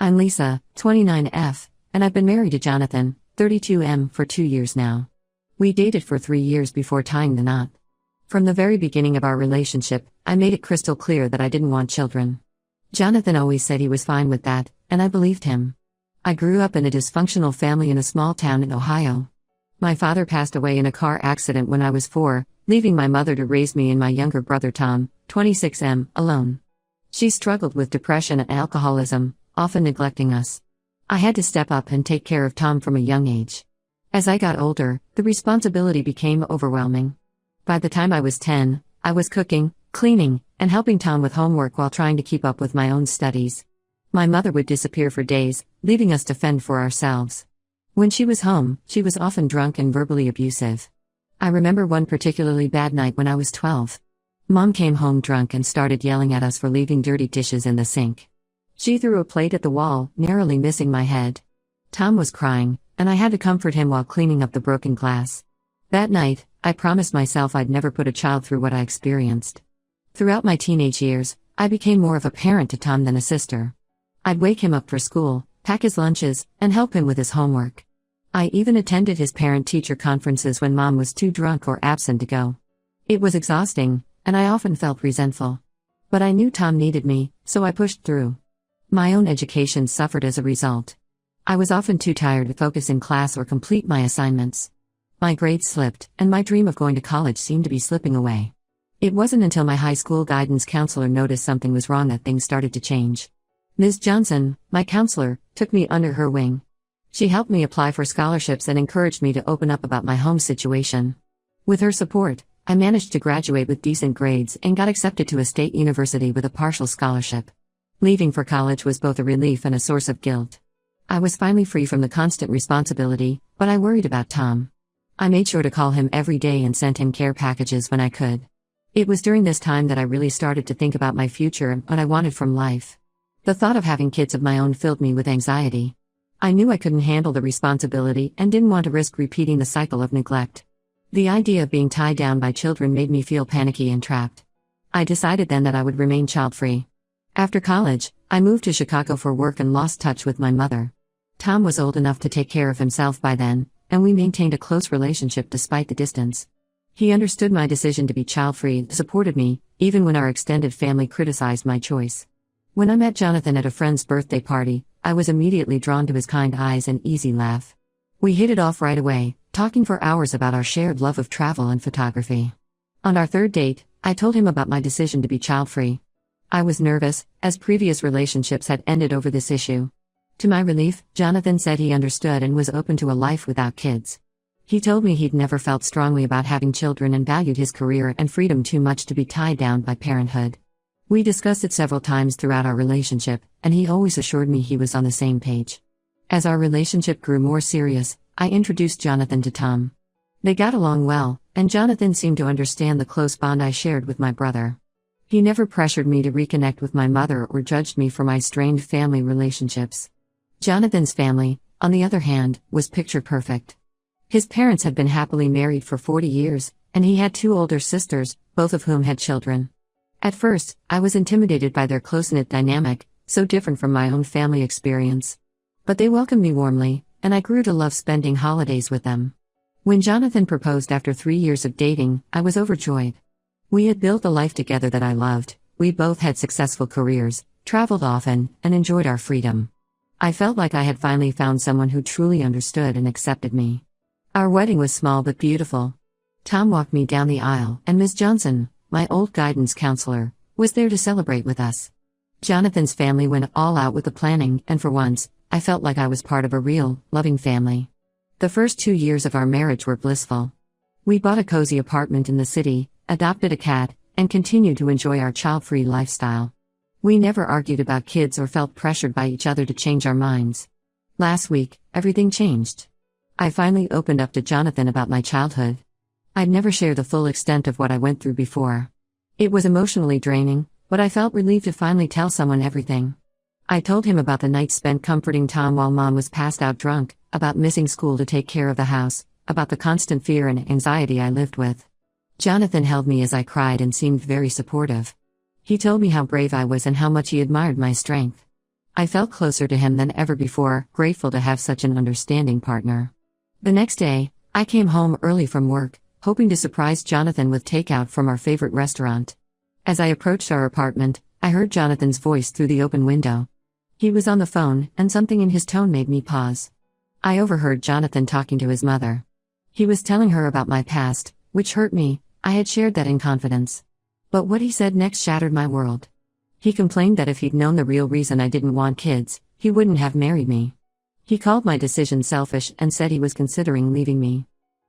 I'm Lisa, 29F, and I've been married to Jonathan, 32M, for 2 years now. We dated for 3 years before tying the knot. From the very beginning of our relationship, I made it crystal clear that I didn't want children. Jonathan always said he was fine with that, and I believed him. I grew up in a dysfunctional family in a small town in Ohio. My father passed away in a car accident when I was 4, leaving my mother to raise me and my younger brother Tom, 26M, alone. She struggled with depression and alcoholism, often neglecting us. I had to step up and take care of Tom from a young age. As I got older, the responsibility became overwhelming. By the time I was 10, I was cooking, cleaning, and helping Tom with homework while trying to keep up with my own studies. My mother would disappear for days, leaving us to fend for ourselves. When she was home, she was often drunk and verbally abusive. I remember one particularly bad night when I was 12. Mom came home drunk and started yelling at us for leaving dirty dishes in the sink. She threw a plate at the wall, narrowly missing my head. Tom was crying, and I had to comfort him while cleaning up the broken glass. That night, I promised myself I'd never put a child through what I experienced. Throughout my teenage years, I became more of a parent to Tom than a sister. I'd wake him up for school, pack his lunches, and help him with his homework. I even attended his parent-teacher conferences when Mom was too drunk or absent to go. It was exhausting, and I often felt resentful. But I knew Tom needed me, so I pushed through. My own education suffered as a result. I was often too tired to focus in class or complete my assignments. My grades slipped, and my dream of going to college seemed to be slipping away. It wasn't until my high school guidance counselor noticed something was wrong that things started to change. Ms. Johnson, my counselor, took me under her wing. She helped me apply for scholarships and encouraged me to open up about my home situation. With her support, I managed to graduate with decent grades and got accepted to a state university with a partial scholarship. Leaving for college was both a relief and a source of guilt. I was finally free from the constant responsibility, but I worried about Tom. I made sure to call him every day and sent him care packages when I could. It was during this time that I really started to think about my future and what I wanted from life. The thought of having kids of my own filled me with anxiety. I knew I couldn't handle the responsibility and didn't want to risk repeating the cycle of neglect. The idea of being tied down by children made me feel panicky and trapped. I decided then that I would remain child-free. After college, I moved to Chicago for work and lost touch with my mother. Tom was old enough to take care of himself by then, and we maintained a close relationship despite the distance. He understood my decision to be child-free and supported me, even when our extended family criticized my choice. When I met Jonathan at a friend's birthday party, I was immediately drawn to his kind eyes and easy laugh. We hit it off right away, talking for hours about our shared love of travel and photography. On our third date, I told him about my decision to be child-free. I was nervous, as previous relationships had ended over this issue. To my relief, Jonathan said he understood and was open to a life without kids. He told me he'd never felt strongly about having children and valued his career and freedom too much to be tied down by parenthood. We discussed it several times throughout our relationship, and he always assured me he was on the same page. As our relationship grew more serious, I introduced Jonathan to Tom. They got along well, and Jonathan seemed to understand the close bond I shared with my brother. He never pressured me to reconnect with my mother or judged me for my strained family relationships. Jonathan's family, on the other hand, was picture perfect. His parents had been happily married for 40 years, and he had 2 older sisters, both of whom had children. At first, I was intimidated by their close-knit dynamic, so different from my own family experience. But they welcomed me warmly, and I grew to love spending holidays with them. When Jonathan proposed after 3 years of dating, I was overjoyed. We had built a life together that I loved, we both had successful careers, traveled often, and enjoyed our freedom. I felt like I had finally found someone who truly understood and accepted me. Our wedding was small but beautiful. Tom walked me down the aisle, and Ms. Johnson, my old guidance counselor, was there to celebrate with us. Jonathan's family went all out with the planning, and for once, I felt like I was part of a real, loving family. The first 2 years of our marriage were blissful. We bought a cozy apartment in the city, adopted a cat, and continued to enjoy our child-free lifestyle. We never argued about kids or felt pressured by each other to change our minds. Last week, everything changed. I finally opened up to Jonathan about my childhood. I'd never shared the full extent of what I went through before. It was emotionally draining, but I felt relieved to finally tell someone everything. I told him about the nights spent comforting Tom while Mom was passed out drunk, about missing school to take care of the house, about the constant fear and anxiety I lived with. Jonathan held me as I cried and seemed very supportive. He told me how brave I was and how much he admired my strength. I felt closer to him than ever before, grateful to have such an understanding partner. The next day, I came home early from work, hoping to surprise Jonathan with takeout from our favorite restaurant. As I approached our apartment, I heard Jonathan's voice through the open window. He was on the phone, and something in his tone made me pause. I overheard Jonathan talking to his mother. He was telling her about my past, which hurt me. I had shared that in confidence. But what he said next shattered my world. He complained that if he'd known the real reason I didn't want kids, he wouldn't have married me. He called my decision selfish and said he was considering leaving me.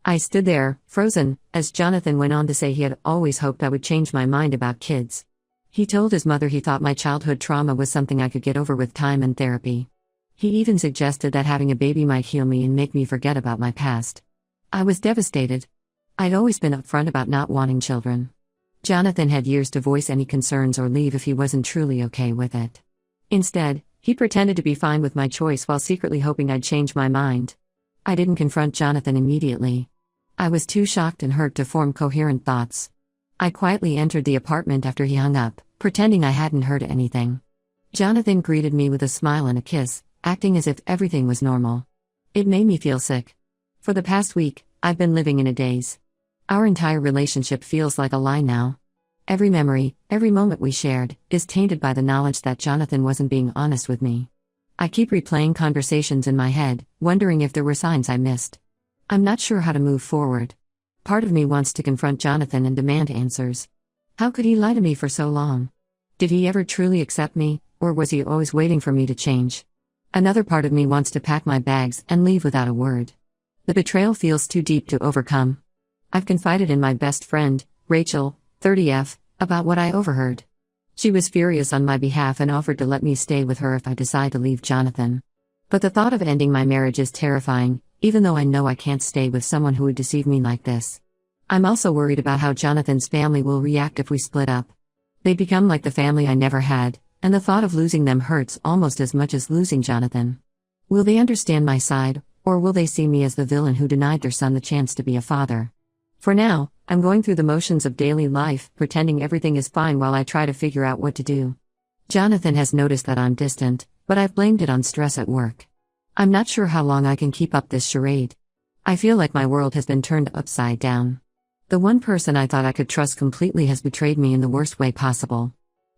I stood there, frozen, as Jonathan went on to say he had always hoped I would change my mind about kids. He told his mother he thought my childhood trauma was something I could get over with time and therapy. He even suggested that having a baby might heal me and make me forget about my past. I was devastated. I'd always been upfront about not wanting children. Jonathan had years to voice any concerns or leave if he wasn't truly okay with it. Instead, he pretended to be fine with my choice while secretly hoping I'd change my mind. I didn't confront Jonathan immediately. I was too shocked and hurt to form coherent thoughts. I quietly entered the apartment after he hung up, pretending I hadn't heard anything. Jonathan greeted me with a smile and a kiss, acting as if everything was normal. It made me feel sick. For the past week, I've been living in a daze. Our entire relationship feels like a lie now. Every memory, every moment we shared, is tainted by the knowledge that Jonathan wasn't being honest with me. I keep replaying conversations in my head, wondering if there were signs I missed. I'm not sure how to move forward. Part of me wants to confront Jonathan and demand answers. How could he lie to me for so long? Did he ever truly accept me, or was he always waiting for me to change? Another part of me wants to pack my bags and leave without a word. The betrayal feels too deep to overcome. I've confided in my best friend, Rachel, 30F, about what I overheard. She was furious on my behalf and offered to let me stay with her if I decide to leave Jonathan. But the thought of ending my marriage is terrifying, even though I know I can't stay with someone who would deceive me like this. I'm also worried about how Jonathan's family will react if we split up. They become like the family I never had, and the thought of losing them hurts almost as much as losing Jonathan. Will they understand my side, or will they see me as the villain who denied their son the chance to be a father? For now, I'm going through the motions of daily life, pretending everything is fine while I try to figure out what to do. Jonathan has noticed that I'm distant, but I've blamed it on stress at work. I'm not sure how long I can keep up this charade. I feel like my world has been turned upside down. The one person I thought I could trust completely has betrayed me in the worst way possible.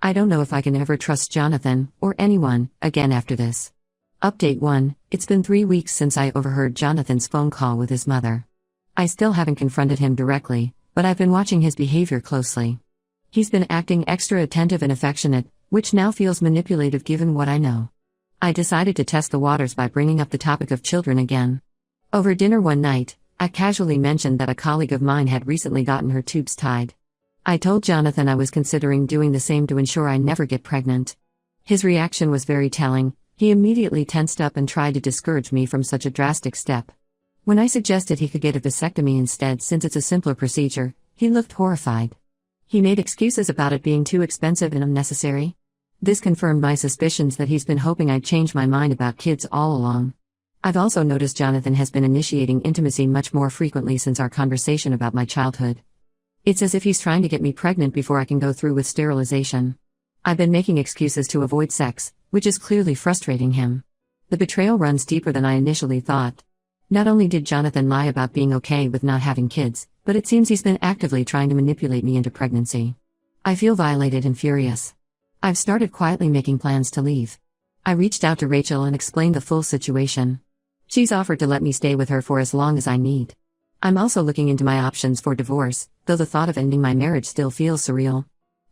I don't know if I can ever trust Jonathan, or anyone, again after this. Update 1, it's been 3 weeks since I overheard Jonathan's phone call with his mother. I still haven't confronted him directly, but I've been watching his behavior closely. He's been acting extra attentive and affectionate, which now feels manipulative given what I know. I decided to test the waters by bringing up the topic of children again. Over dinner one night, I casually mentioned that a colleague of mine had recently gotten her tubes tied. I told Jonathan I was considering doing the same to ensure I never get pregnant. His reaction was very telling. He immediately tensed up and tried to discourage me from such a drastic step. When I suggested he could get a vasectomy instead since it's a simpler procedure, he looked horrified. He made excuses about it being too expensive and unnecessary. This confirmed my suspicions that he's been hoping I'd change my mind about kids all along. I've also noticed Jonathan has been initiating intimacy much more frequently since our conversation about my childhood. It's as if he's trying to get me pregnant before I can go through with sterilization. I've been making excuses to avoid sex, which is clearly frustrating him. The betrayal runs deeper than I initially thought. Not only did Jonathan lie about being okay with not having kids, but it seems he's been actively trying to manipulate me into pregnancy. I feel violated and furious. I've started quietly making plans to leave. I reached out to Rachel and explained the full situation. She's offered to let me stay with her for as long as I need. I'm also looking into my options for divorce, though the thought of ending my marriage still feels surreal.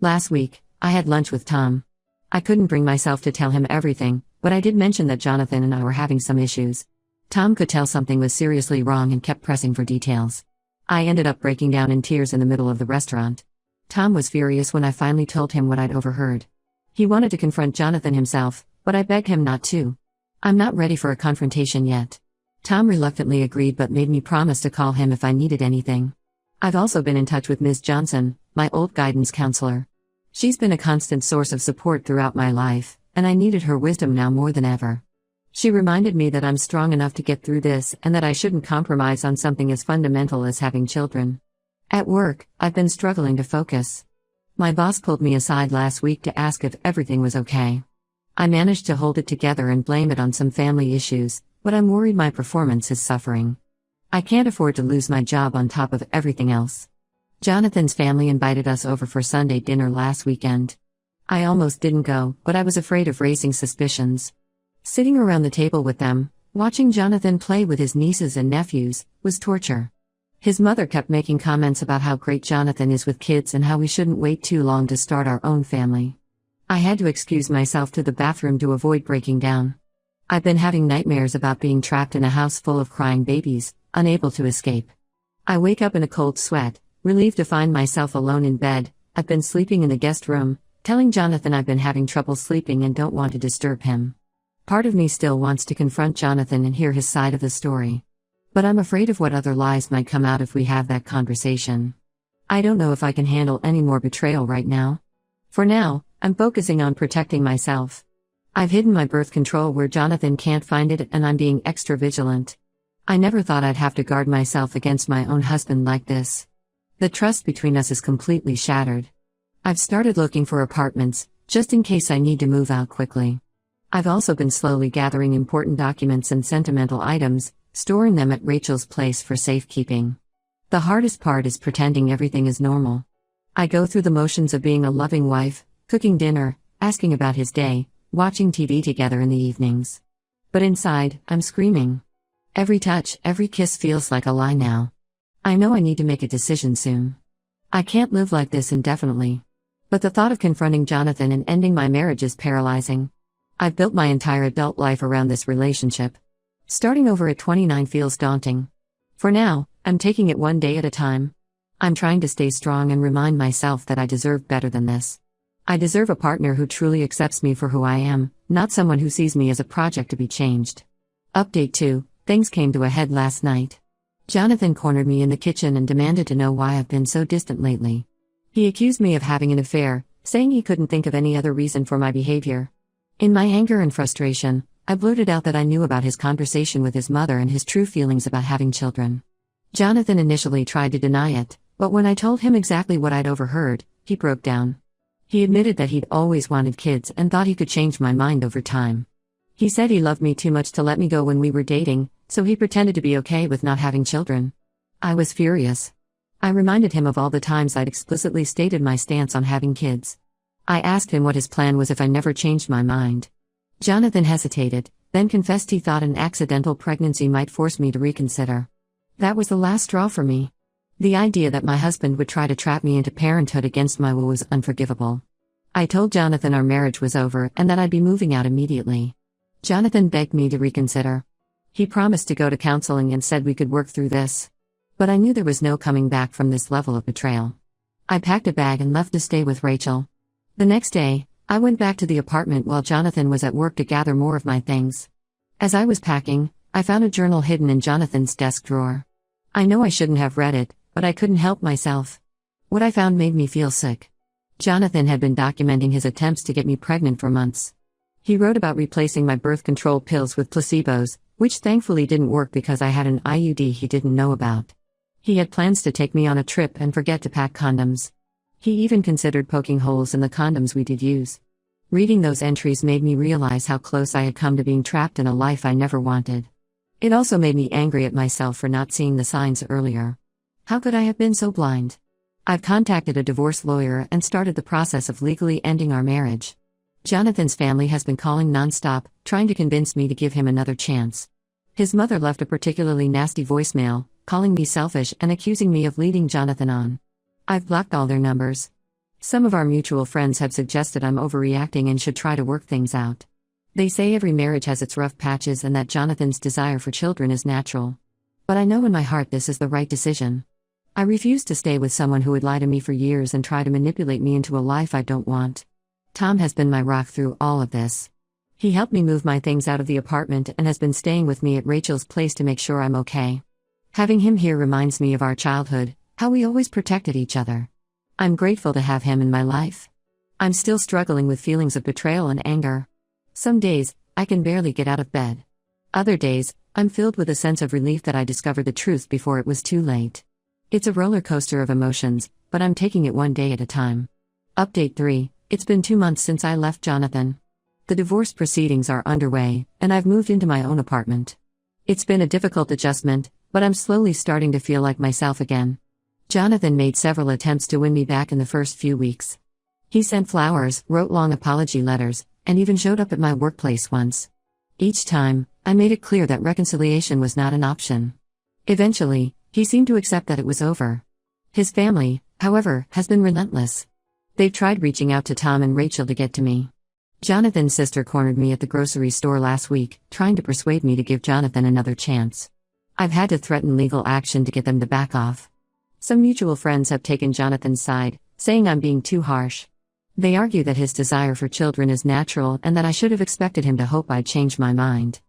Last week, I had lunch with Tom. I couldn't bring myself to tell him everything, but I did mention that Jonathan and I were having some issues. Tom could tell something was seriously wrong and kept pressing for details. I ended up breaking down in tears in the middle of the restaurant. Tom was furious when I finally told him what I'd overheard. He wanted to confront Jonathan himself, but I begged him not to. I'm not ready for a confrontation yet. Tom reluctantly agreed but made me promise to call him if I needed anything. I've also been in touch with Ms. Johnson, my old guidance counselor. She's been a constant source of support throughout my life, and I needed her wisdom now more than ever. She reminded me that I'm strong enough to get through this and that I shouldn't compromise on something as fundamental as having children. At work, I've been struggling to focus. My boss pulled me aside last week to ask if everything was okay. I managed to hold it together and blame it on some family issues, but I'm worried my performance is suffering. I can't afford to lose my job on top of everything else. Jonathan's family invited us over for Sunday dinner last weekend. I almost didn't go, but I was afraid of raising suspicions. Sitting around the table with them, watching Jonathan play with his nieces and nephews, was torture. His mother kept making comments about how great Jonathan is with kids and how we shouldn't wait too long to start our own family. I had to excuse myself to the bathroom to avoid breaking down. I've been having nightmares about being trapped in a house full of crying babies, unable to escape. I wake up in a cold sweat, relieved to find myself alone in bed. I've been sleeping in the guest room, telling Jonathan I've been having trouble sleeping and don't want to disturb him. Part of me still wants to confront Jonathan and hear his side of the story. But I'm afraid of what other lies might come out if we have that conversation. I don't know if I can handle any more betrayal right now. For now, I'm focusing on protecting myself. I've hidden my birth control where Jonathan can't find it and I'm being extra vigilant. I never thought I'd have to guard myself against my own husband like this. The trust between us is completely shattered. I've started looking for apartments, just in case I need to move out quickly. I've also been slowly gathering important documents and sentimental items, storing them at Rachel's place for safekeeping. The hardest part is pretending everything is normal. I go through the motions of being a loving wife, cooking dinner, asking about his day, watching TV together in the evenings. But inside, I'm screaming. Every touch, every kiss feels like a lie now. I know I need to make a decision soon. I can't live like this indefinitely. But the thought of confronting Jonathan and ending my marriage is paralyzing. I've built my entire adult life around this relationship. Starting over at 29 feels daunting. For now, I'm taking it one day at a time. I'm trying to stay strong and remind myself that I deserve better than this. I deserve a partner who truly accepts me for who I am, not someone who sees me as a project to be changed. Update 2, things came to a head last night. Jonathan cornered me in the kitchen and demanded to know why I've been so distant lately. He accused me of having an affair, saying he couldn't think of any other reason for my behavior. In my anger and frustration, I blurted out that I knew about his conversation with his mother and his true feelings about having children. Jonathan initially tried to deny it, but when I told him exactly what I'd overheard, he broke down. He admitted that he'd always wanted kids and thought he could change my mind over time. He said he loved me too much to let me go when we were dating, so he pretended to be okay with not having children. I was furious. I reminded him of all the times I'd explicitly stated my stance on having kids. I asked him what his plan was if I never changed my mind. Jonathan hesitated, then confessed he thought an accidental pregnancy might force me to reconsider. That was the last straw for me. The idea that my husband would try to trap me into parenthood against my will was unforgivable. I told Jonathan our marriage was over and that I'd be moving out immediately. Jonathan begged me to reconsider. He promised to go to counseling and said we could work through this. But I knew there was no coming back from this level of betrayal. I packed a bag and left to stay with Rachel. The next day, I went back to the apartment while Jonathan was at work to gather more of my things. As I was packing, I found a journal hidden in Jonathan's desk drawer. I know I shouldn't have read it, but I couldn't help myself. What I found made me feel sick. Jonathan had been documenting his attempts to get me pregnant for months. He wrote about replacing my birth control pills with placebos, which thankfully didn't work because I had an IUD he didn't know about. He had plans to take me on a trip and forget to pack condoms. He even considered poking holes in the condoms we did use. Reading those entries made me realize how close I had come to being trapped in a life I never wanted. It also made me angry at myself for not seeing the signs earlier. How could I have been so blind? I've contacted a divorce lawyer and started the process of legally ending our marriage. Jonathan's family has been calling nonstop, trying to convince me to give him another chance. His mother left a particularly nasty voicemail, calling me selfish and accusing me of leading Jonathan on. I've blocked all their numbers. Some of our mutual friends have suggested I'm overreacting and should try to work things out. They say every marriage has its rough patches and that Jonathan's desire for children is natural. But I know in my heart this is the right decision. I refuse to stay with someone who would lie to me for years and try to manipulate me into a life I don't want. Tom has been my rock through all of this. He helped me move my things out of the apartment and has been staying with me at Rachel's place to make sure I'm okay. Having him here reminds me of our childhood, how we always protected each other. I'm grateful to have him in my life. I'm still struggling with feelings of betrayal and anger. Some days, I can barely get out of bed. Other days, I'm filled with a sense of relief that I discovered the truth before it was too late. It's a roller coaster of emotions, but I'm taking it one day at a time. Update 3, it's been 2 months since I left Jonathan. The divorce proceedings are underway, and I've moved into my own apartment. It's been a difficult adjustment, but I'm slowly starting to feel like myself again. Jonathan made several attempts to win me back in the first few weeks. He sent flowers, wrote long apology letters, and even showed up at my workplace once. Each time, I made it clear that reconciliation was not an option. Eventually, he seemed to accept that it was over. His family, however, has been relentless. They've tried reaching out to Tom and Rachel to get to me. Jonathan's sister cornered me at the grocery store last week, trying to persuade me to give Jonathan another chance. I've had to threaten legal action to get them to back off. Some mutual friends have taken Jonathan's side, saying I'm being too harsh. They argue that his desire for children is natural and that I should have expected him to hope I'd change my mind.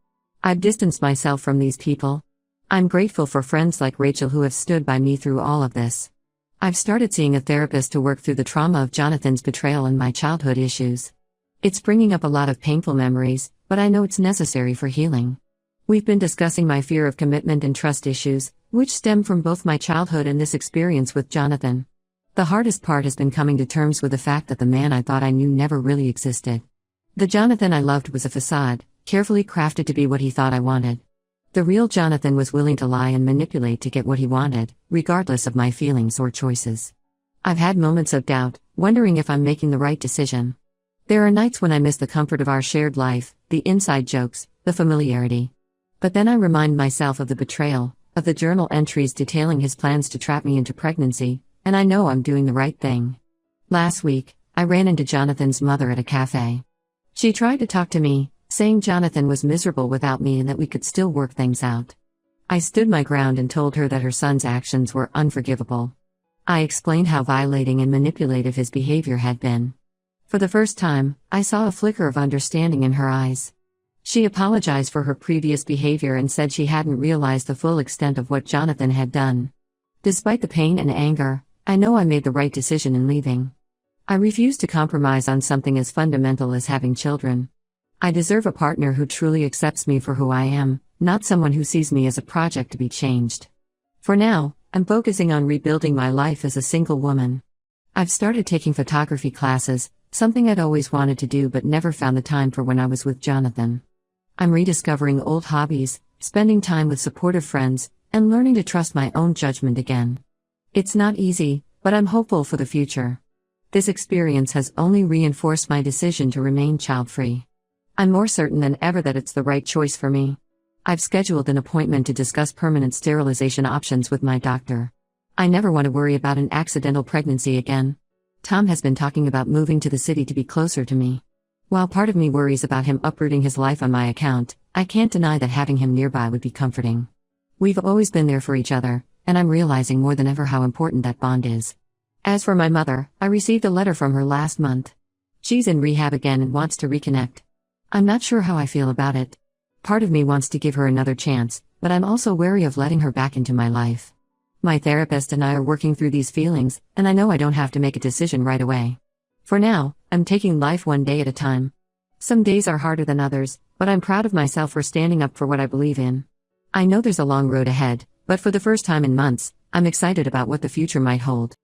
I've distanced myself from these people. I'm grateful for friends like Rachel who have stood by me through all of this. I've started seeing a therapist to work through the trauma of Jonathan's betrayal and my childhood issues. It's bringing up a lot of painful memories, but I know it's necessary for healing. We've been discussing my fear of commitment and trust issues, which stem from both my childhood and this experience with Jonathan. The hardest part has been coming to terms with the fact that the man I thought I knew never really existed. The Jonathan I loved was a facade, carefully crafted to be what he thought I wanted. The real Jonathan was willing to lie and manipulate to get what he wanted, regardless of my feelings or choices. I've had moments of doubt, wondering if I'm making the right decision. There are nights when I miss the comfort of our shared life, the inside jokes, the familiarity. But then I remind myself of the betrayal, of the journal entries detailing his plans to trap me into pregnancy, and I know I'm doing the right thing. Last week, I ran into Jonathan's mother at a cafe. She tried to talk to me, saying Jonathan was miserable without me and that we could still work things out. I stood my ground and told her that her son's actions were unforgivable. I explained how violating and manipulative his behavior had been. For the first time, I saw a flicker of understanding in her eyes. She apologized for her previous behavior and said she hadn't realized the full extent of what Jonathan had done. Despite the pain and anger, I know I made the right decision in leaving. I refuse to compromise on something as fundamental as having children. I deserve a partner who truly accepts me for who I am, not someone who sees me as a project to be changed. For now, I'm focusing on rebuilding my life as a single woman. I've started taking photography classes, something I'd always wanted to do but never found the time for when I was with Jonathan. I'm rediscovering old hobbies, spending time with supportive friends, and learning to trust my own judgment again. It's not easy, but I'm hopeful for the future. This experience has only reinforced my decision to remain child-free. I'm more certain than ever that it's the right choice for me. I've scheduled an appointment to discuss permanent sterilization options with my doctor. I never want to worry about an accidental pregnancy again. Tom has been talking about moving to the city to be closer to me. While part of me worries about him uprooting his life on my account, I can't deny that having him nearby would be comforting. We've always been there for each other, and I'm realizing more than ever how important that bond is. As for my mother, I received a letter from her last month. She's in rehab again and wants to reconnect. I'm not sure how I feel about it. Part of me wants to give her another chance, but I'm also wary of letting her back into my life. My therapist and I are working through these feelings, and I know I don't have to make a decision right away. For now, I'm taking life one day at a time. Some days are harder than others, but I'm proud of myself for standing up for what I believe in. I know there's a long road ahead, but for the first time in months, I'm excited about what the future might hold.